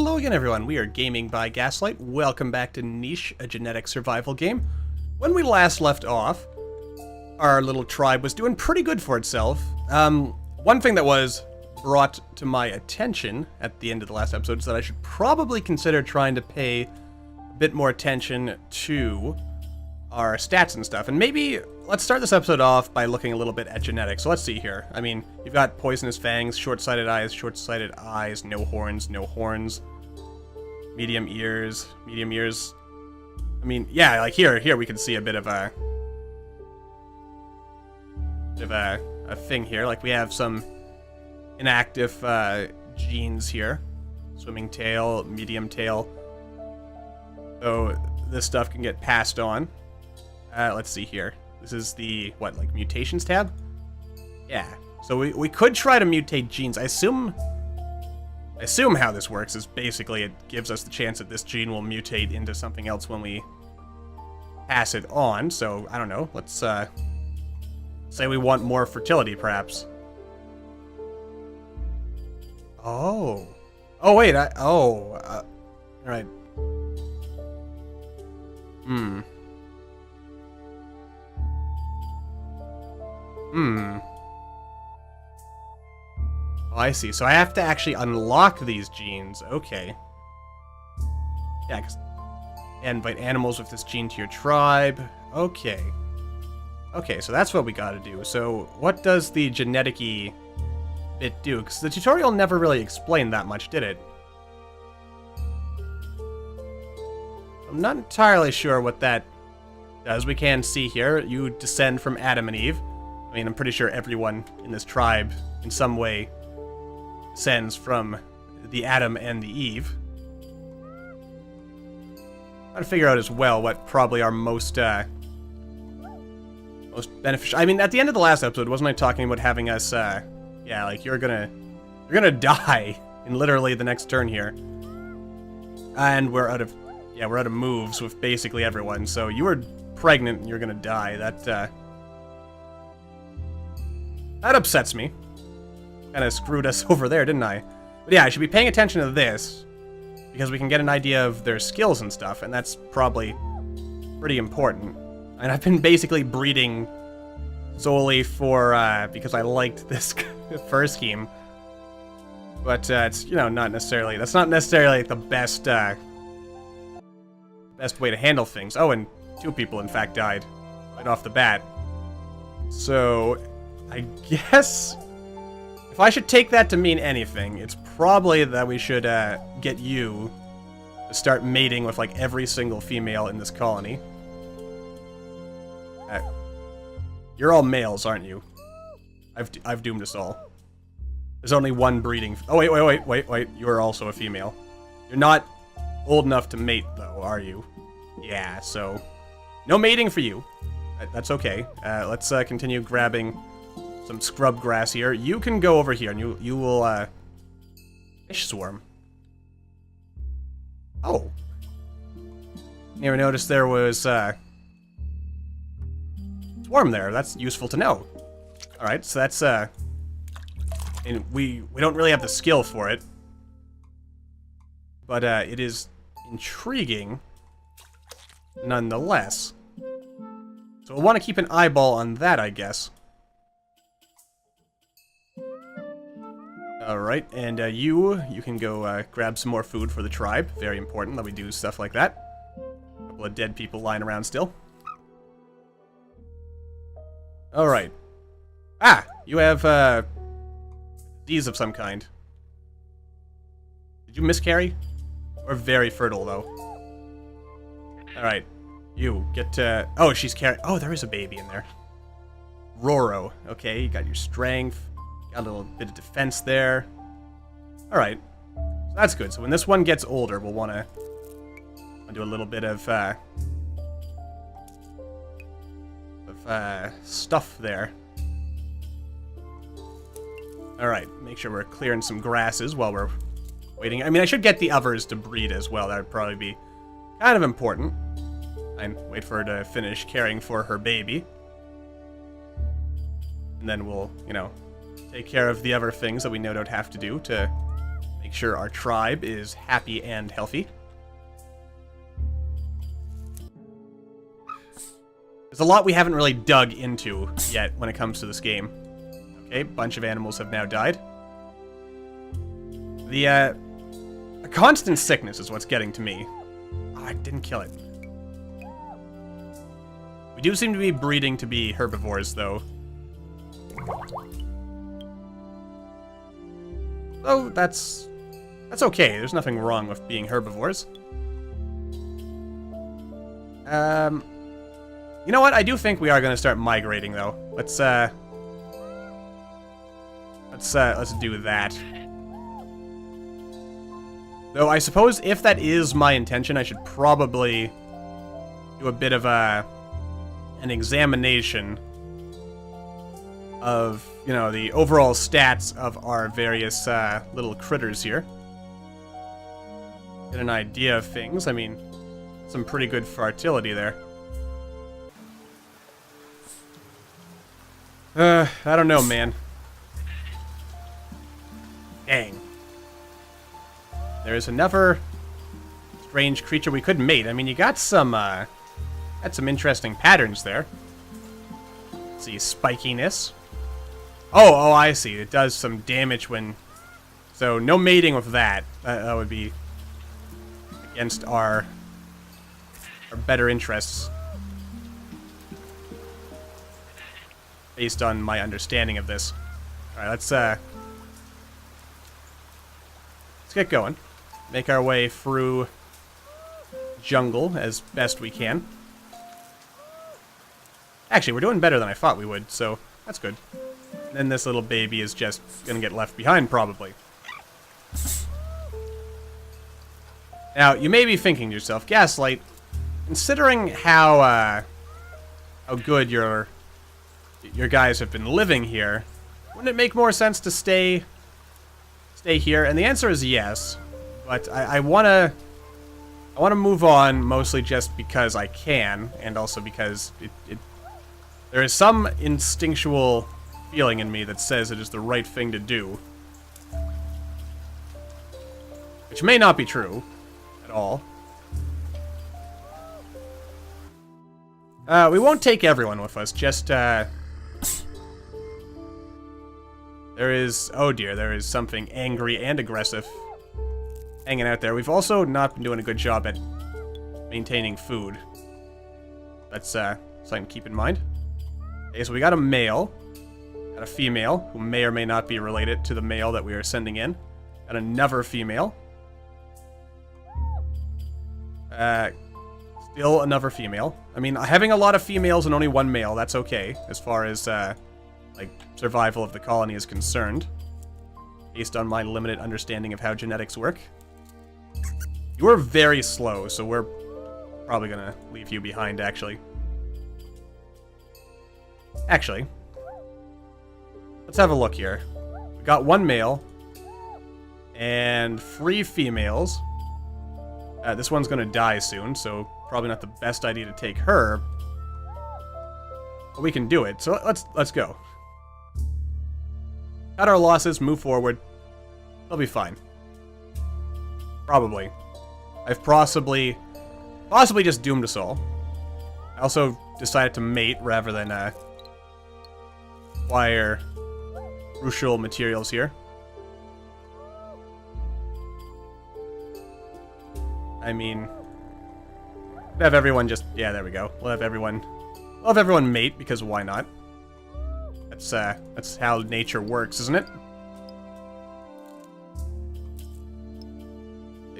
Hello again, everyone. We are Gaming by Gaslight. Welcome back to Niche, a genetic survival game. When we last left off, our little tribe was doing pretty good for itself. One thing that was brought to my attention at the end of the last episode is that I should probably consider trying to pay a bit more attention to our stats and stuff. And maybe let's start this episode off by looking a little bit at genetics. So let's see here. I mean, you've got poisonous fangs, short-sighted eyes, no horns, medium ears. I mean, yeah, like here we can see a bit of a thing here. Like we have some inactive genes here. Swimming tail, medium tail. So this stuff can get passed on. Let's see here. This is the, what, like mutations tab? Yeah. So we could try to mutate genes. I assume how this works is basically it gives us the chance that this gene will mutate into something else when we pass it on. So, I don't know. Let's say we want more fertility, perhaps. Oh. Oh, wait. Alright. Oh, I see. So I have to actually unlock these genes. Okay. Yeah, and invite animals with this gene to your tribe. Okay. Okay, so that's what we gotta do. So what does the genetic-y bit do? Because the tutorial never really explained that much, did it? I'm not entirely sure what that does. We can see here, you descend from Adam and Eve. I mean, I'm pretty sure everyone in this tribe, in some way, descends from the Adam and the Eve. Trying to figure out as well what probably our most beneficial. I mean, at the end of the last episode, wasn't I talking about having us? Yeah, like you're gonna die in literally the next turn here, and we're out of moves with basically everyone. So you were pregnant and you're gonna die. That upsets me. Kind of screwed us over there, didn't I? But yeah, I should be paying attention to this, because we can get an idea of their skills and stuff, and that's probably pretty important. And I've been basically breeding solely for, because I liked this first scheme. But, it's, you know, that's not necessarily the best way to handle things. Oh, and 2 people, in fact, died right off the bat. So, I guess if I should take that to mean anything, it's probably that we should get you to start mating with like every single female in this colony. You're all males, aren't you? I've doomed us all. There's only one breeding. Oh wait! You are also a female. You're not old enough to mate, though, are you? Yeah. So, no mating for you. That's okay. Let's continue grabbing some scrub grass here. You can go over here, and you will, fish swarm. Oh. Never noticed there was, swarm there. That's useful to know. Alright, so that's, and we don't really have the skill for it. But, it is intriguing nonetheless. So we'll want to keep an eyeball on that, I guess. Alright, and you can go grab some more food for the tribe. Very important that we do stuff like that. A couple of dead people lying around still. Alright. Ah! You have, disease of some kind. Did you miscarry? Or very fertile, though. Alright. You, get to... Oh, she's carrying... Oh, there is a baby in there. Roro. Okay, you got your strength. Got a little bit of defense there. Alright. So that's good. So when this one gets older, we'll want to do a little bit of stuff there. Alright, make sure we're clearing some grasses while we're waiting. I mean, I should get the others to breed as well. That would probably be kind of important. And wait for her to finish caring for her baby. And then we'll, you know, take care of the other things that we no doubt have to do to make sure our tribe is happy and healthy. There's a lot we haven't really dug into yet when it comes to this game. Okay, a bunch of animals have now died. The constant sickness is what's getting to me. Oh, I didn't kill it. We do seem to be breeding to be herbivores, though. Oh, that's okay. There's nothing wrong with being herbivores. You know what? I do think we are going to start migrating, though. Let's do that. Though I suppose if that is my intention, I should probably do a bit of an examination of, you know, the overall stats of our various little critters here. Get an idea of things. I mean, some pretty good fertility there. I don't know, man. Dang. There is another strange creature we could mate. I mean, you got some interesting patterns there. Let's see, spikiness. Oh, I see. It does some damage when... So, no mating with that. That would be against our better interests. Based on my understanding of this. Alright, let's get going. Make our way through jungle as best we can. Actually, we're doing better than I thought we would, so that's good. And then this little baby is just gonna get left behind, probably. Now, you may be thinking to yourself, Gaslight, considering how good your guys have been living here, wouldn't it make more sense to stay here? And the answer is yes, but I wanna move on, mostly just because I can, and also because there is some instinctual feeling in me that says it is the right thing to do. Which may not be true at all. We won't take everyone with us, just there is... Oh dear, there is something angry and aggressive hanging out there. We've also not been doing a good job at maintaining food. That's something to keep in mind. Okay, so we got a male. Got a female, who may or may not be related to the male that we are sending in. Got another female. Still another female. I mean, having a lot of females and only one male, that's okay, as far as, like, survival of the colony is concerned. Based on my limited understanding of how genetics work. You are very slow, so we're probably gonna leave you behind, actually. Actually, let's have a look here. We got one male and 3 females. This one's gonna die soon, so probably not the best idea to take her. But we can do it, so let's go. Cut our losses, move forward. They'll be fine. Probably. I've possibly just doomed us all. I also decided to mate rather than acquire crucial materials here. I mean, we'll have everyone just... Yeah, there we go. We'll have everyone mate, because why not? That's how nature works, isn't it?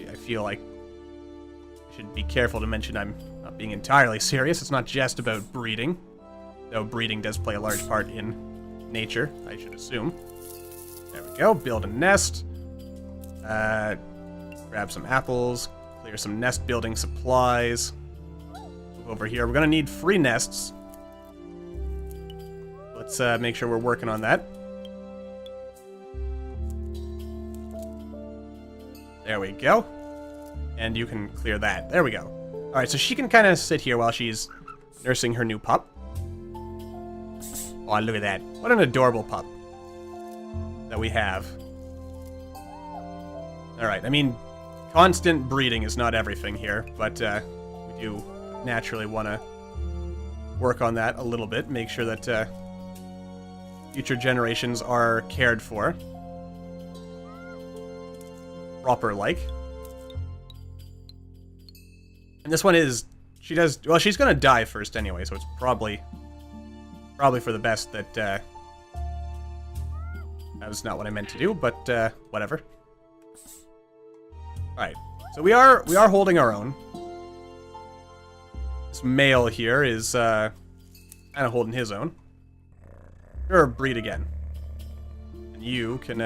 I feel like I should be careful to mention I'm not being entirely serious. It's not just about breeding, though breeding does play a large part in nature, I should assume. There we go. Build a nest. Grab some apples. Clear some nest building supplies. Move over here. We're gonna need 3 nests. Let's make sure we're working on that. There we go. And you can clear that. There we go. Alright, so she can kind of sit here while she's nursing her new pup. Oh, look at that. What an adorable pup that we have. Alright, I mean, constant breeding is not everything here, but we do naturally want to work on that a little bit, make sure that future generations are cared for. Proper-like. And this one is, well, she's gonna die first anyway, so it's probably for the best that, that was not what I meant to do, but, whatever. Alright, so we are holding our own. This male here is, kind of holding his own. Sure, breed again. And you can,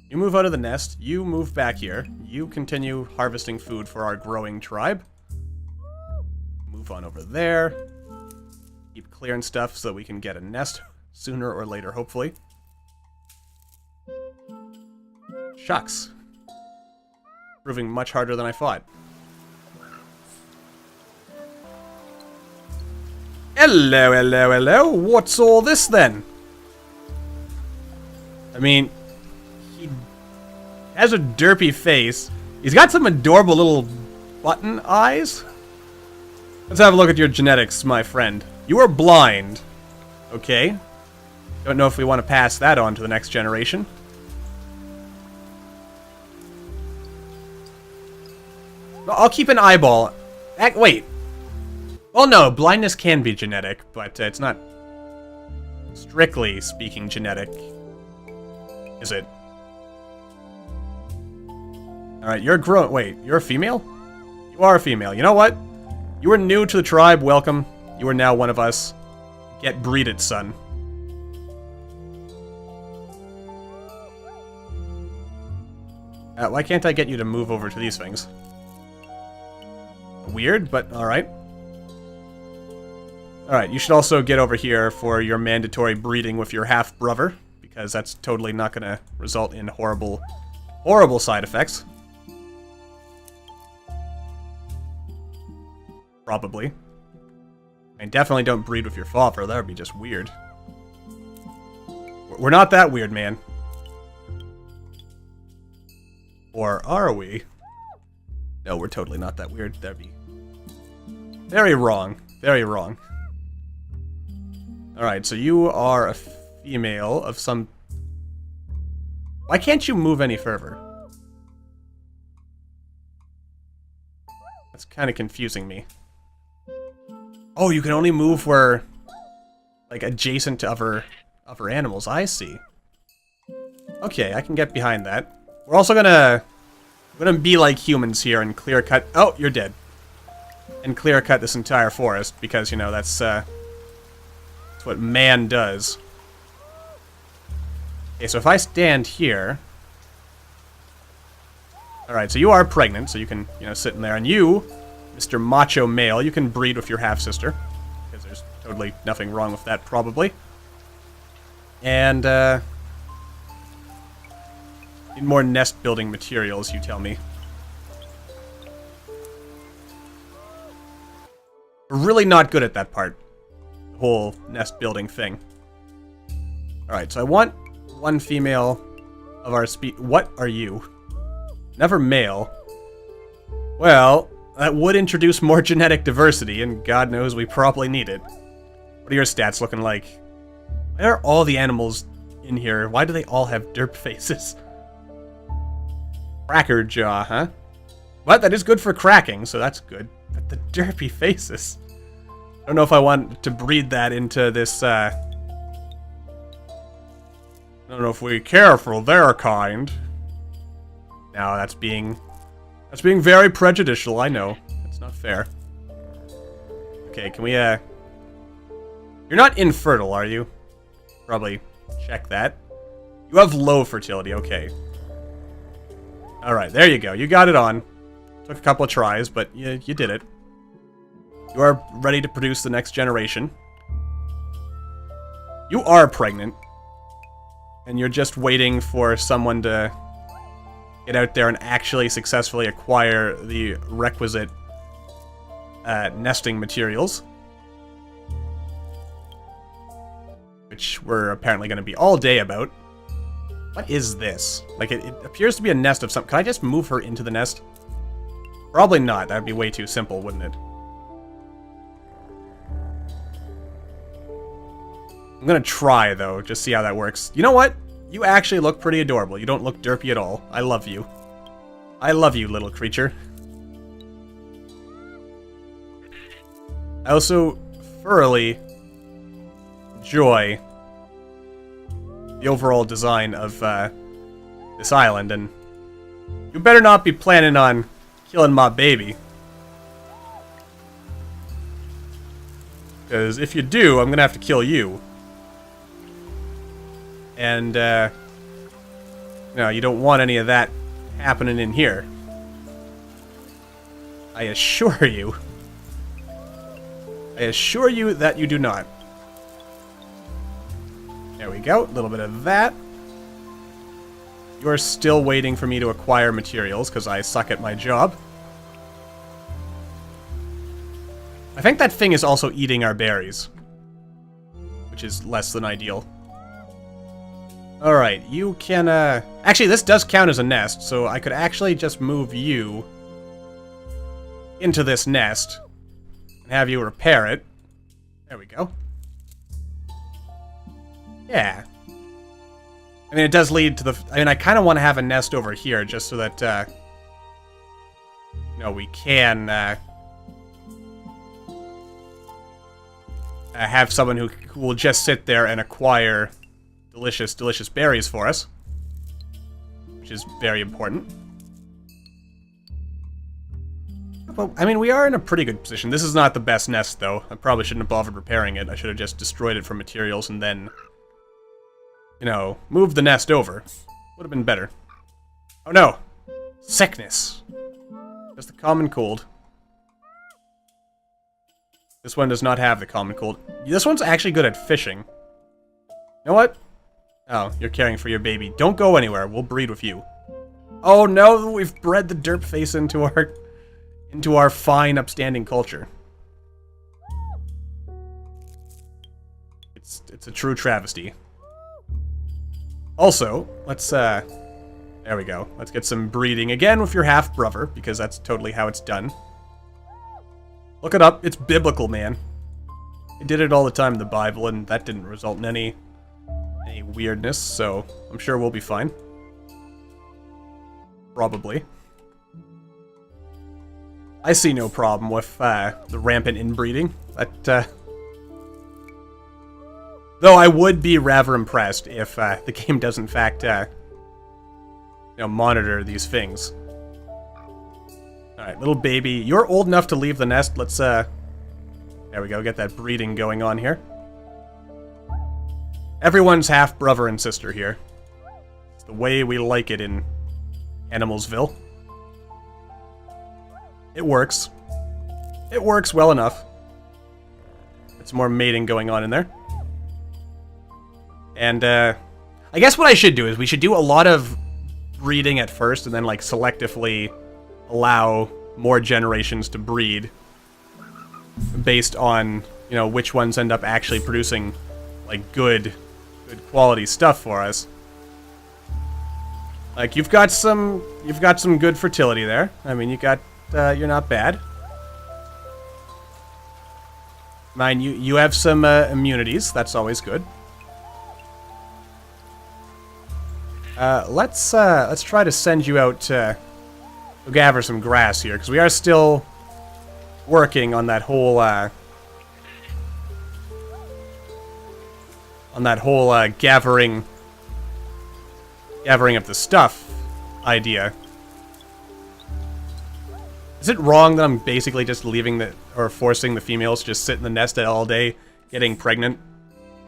you move out of the nest, you move back here, you continue harvesting food for our growing tribe. Move on over there. Keep clearing stuff so that we can get a nest sooner or later, hopefully. Shucks. Proving much harder than I thought. Hello, hello, hello. What's all this then? I mean, he has a derpy face. He's got some adorable little button eyes. Let's have a look at your genetics, my friend. You are blind. Okay. Don't know if we want to pass that on to the next generation. I'll keep an eyeball. Wait. Well, no, blindness can be genetic, but it's not, strictly speaking, genetic. Is it? Alright, you're grown. Wait, you're a female? You are a female. You know what? You are new to the tribe. Welcome. You are now one of us. Get breeded, son. Why can't I get you to move over to these things? Weird, but alright. Alright, you should also get over here for your mandatory breeding with your half-brother, because that's totally not going to result in horrible, horrible side effects. Probably. And definitely don't breed with your father, that would be just weird. We're not that weird, man. Or are we? No, we're totally not that weird. That'd be very wrong. Very wrong. Alright, so you are a female of some... Why can't you move any further? That's kind of confusing me. Oh, you can only move where... like, adjacent to other animals. I see. Okay, I can get behind that. We're also gonna be like humans here and clear cut... Oh, you're dead. And clear cut this entire forest, because, you know, that's what man does. Okay, so if I stand here... Alright, so you are pregnant, so you can, you know, sit in there. And you, Mr. Macho Male, you can breed with your half-sister. Because there's totally nothing wrong with that, probably. And, need more nest-building materials, you tell me. We're really not good at that part. The whole nest-building thing. Alright, so I want one female of our What are you? Never male. Well, that would introduce more genetic diversity, and God knows we probably need it. What are your stats looking like? Why are all the animals in here? Why do they all have derp faces? Cracker jaw, huh? But that is good for cracking, so that's good. But the derpy faces. I don't know if I want to breed that into this, I don't know if we're careful, their kind. Now that's being very prejudicial, I know. That's not fair. Okay, can we, You're not infertile, are you? Probably check that. You have low fertility, okay. Alright, there you go. You got it on. Took a couple of tries, but you did it. You are ready to produce the next generation. You are pregnant. And you're just waiting for someone to get out there and actually successfully acquire the requisite nesting materials. Which we're apparently going to be all day about. What is this? Like, it appears to be a nest of something. Can I just move her into the nest? Probably not. That would be way too simple, wouldn't it? I'm gonna try, though, just see how that works. You know what? You actually look pretty adorable. You don't look derpy at all. I love you. I love you, little creature. I also thoroughly enjoy the overall design of this island, and you better not be planning on killing my baby. Because if you do, I'm gonna have to kill you. And, no, you don't want any of that happening in here. I assure you. I assure you that you do not. There we go, a little bit of that. You're still waiting for me to acquire materials, because I suck at my job. I think that thing is also eating our berries. Which is less than ideal. Alright, you can, Actually, this does count as a nest, so I could actually just move you into this nest and have you repair it. There we go. Yeah. I mean, it does lead to the... I mean, I kind of want to have a nest over here just so that, you know, we can, have someone who will just sit there and acquire delicious, delicious berries for us. Which is very important. Well, I mean, we are in a pretty good position. This is not the best nest, though. I probably shouldn't have bothered repairing it. I should have just destroyed it for materials and then, you know, moved the nest over. Would have been better. Oh no! Sickness. Just the common cold. This one does not have the common cold. This one's actually good at fishing. You know what? Oh, you're caring for your baby. Don't go anywhere. We'll breed with you. Oh no, we've bred the derp face into our fine, upstanding culture. It's a true travesty. Also, let's there we go. Let's get some breeding again with your half-brother, because that's totally how it's done. Look it up. It's biblical, man. They did it all the time in the Bible, and that didn't result in any weirdness, so I'm sure we'll be fine. Probably. I see no problem with the rampant inbreeding. But, though I would be rather impressed if the game does in fact, you know, monitor these things. Alright, little baby. You're old enough to leave the nest. Let's, there we go, get that breeding going on here. Everyone's half-brother and sister here. It's the way we like it in Animalsville. It works. It works well enough. It's more mating going on in there. And, I guess what I should do is we should do a lot of breeding at first and then, like, selectively allow more generations to breed based on, you know, which ones end up actually producing, like, good quality stuff for us. Like, you've got some good fertility there. I mean, you're not bad. Mind you have some immunities. That's always good. Let's try to send you out to gather some grass here, because we are still working on that whole gathering of the stuff idea. Is it wrong that I'm basically just forcing the females to just sit in the nest all day, getting pregnant?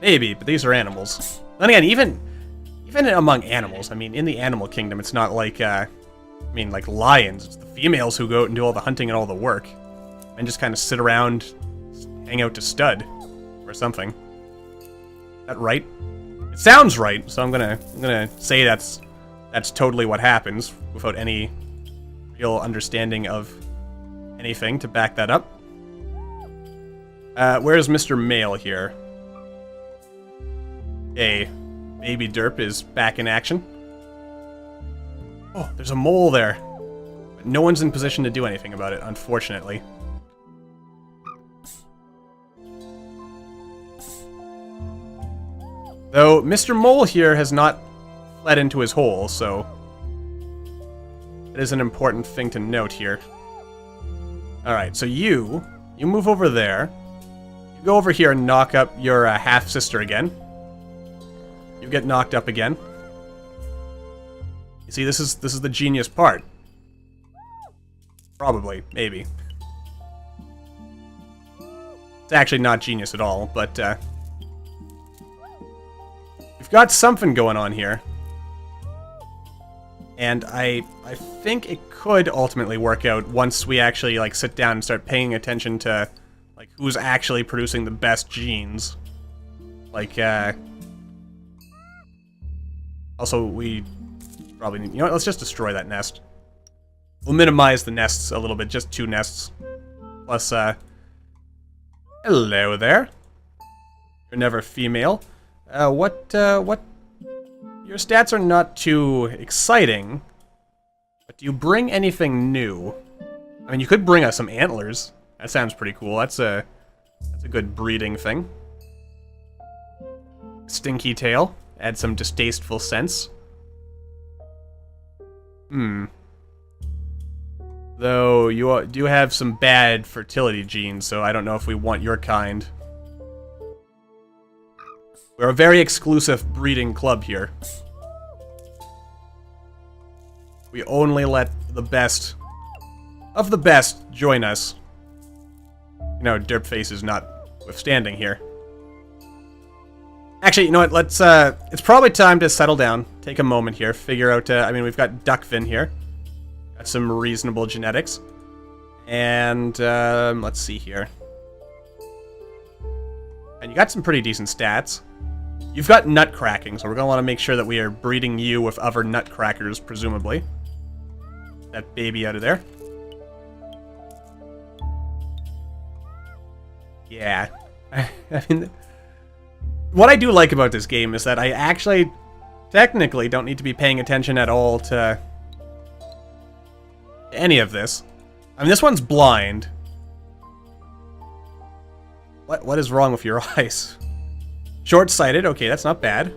Maybe, but these are animals. Then again, even among animals, I mean, in the animal kingdom, it's not like, like lions. It's the females who go out and do all the hunting and all the work, and just kind of sit around, hang out to stud, or something. Is that right? It sounds right, so I'm gonna say that's totally what happens without any real understanding of anything to back that up. Where's Mr. Male here? Hey, Baby Derp is back in action. Oh, there's a mole there. But no one's in position to do anything about it, unfortunately. Though, Mr. Mole here has not fled into his hole, so... it is an important thing to note here. Alright, so you move over there. You go over here and knock up your half-sister again. You get knocked up again. You see, this is the genius part. Probably, maybe. It's actually not genius at all, but we've got something going on here. And I think it could ultimately work out once we actually like sit down and start paying attention to like who's actually producing the best genes. Like also we probably need, you know what, let's just destroy that nest. We'll minimize the nests a little bit, just 2 nests. Plus hello there. You're never female. What your stats are not too exciting, but do you bring anything new? I mean, you could bring us some antlers. That sounds pretty cool. That's a good breeding thing. Stinky tail. Add some distasteful sense. Though, you do have some bad fertility genes, so I don't know if we want your kind. We're a very exclusive breeding club here. We only let the best of the best join us. You know, Derpface is not withstanding here. Actually, you know what, let's, it's probably time to settle down. Take a moment here, figure out, I mean, we've got Duckfin here. Got some reasonable genetics. And, let's see here. And you got some pretty decent stats. You've got nut cracking, so we're going to want to make sure that we are breeding you with other nutcrackers, presumably. That baby out of there. Yeah. I mean, what I do like about this game is that I actually, technically, don't need to be paying attention at all to any of this. I mean, this one's blind. What is wrong with your eyes? Short-sighted, okay, that's not bad.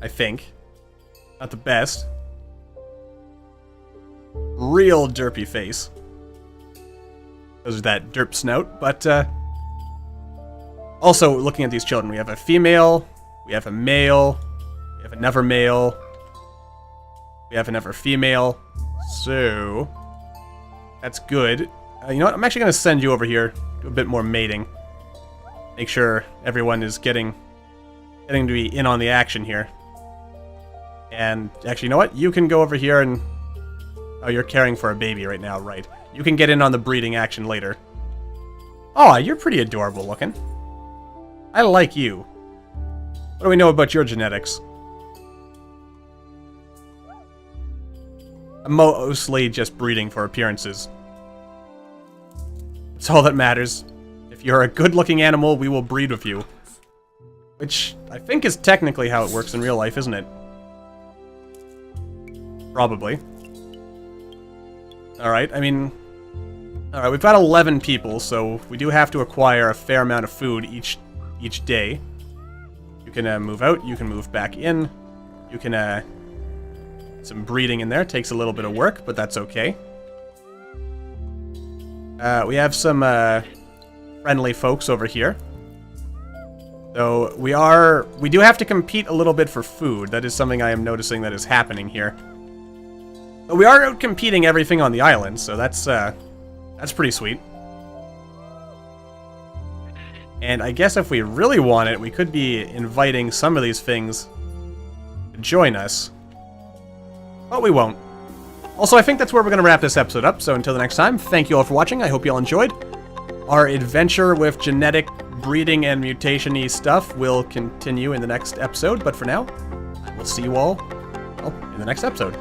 I think. Not the best. Real derpy face. Because of that derp snout, but, also, looking at these children, we have a female, we have a male, we have another male, we have another female, so... that's good. You know what, I'm actually going to send you over here, do a bit more mating. Make sure everyone is getting to be in on the action here. And actually, you know what? You can go over here and... oh, you're caring for a baby right now, right. You can get in on the breeding action later. Oh, you're pretty adorable looking. I like you. What do we know about your genetics? I'm mostly just breeding for appearances. That's all that matters. If you're a good-looking animal, we will breed with you. Which, I think is technically how it works in real life, isn't it? Probably. Alright, I mean... alright, we've got 11 people, so we do have to acquire a fair amount of food each day. You can move out, you can move back in. You can, some breeding in there. Takes a little bit of work, but that's okay. We have some, friendly folks over here. Though we do have to compete a little bit for food. That is something I am noticing that is happening here. But we are out competing everything on the island, so that's pretty sweet. And I guess if we really want it, we could be inviting some of these things to join us. But we won't. Also, I think that's where we're going to wrap this episode up, so until the next time, thank you all for watching. I hope you all enjoyed. Our adventure with genetic breeding and mutation-y stuff will continue in the next episode, but for now, I will see you all, well, in the next episode.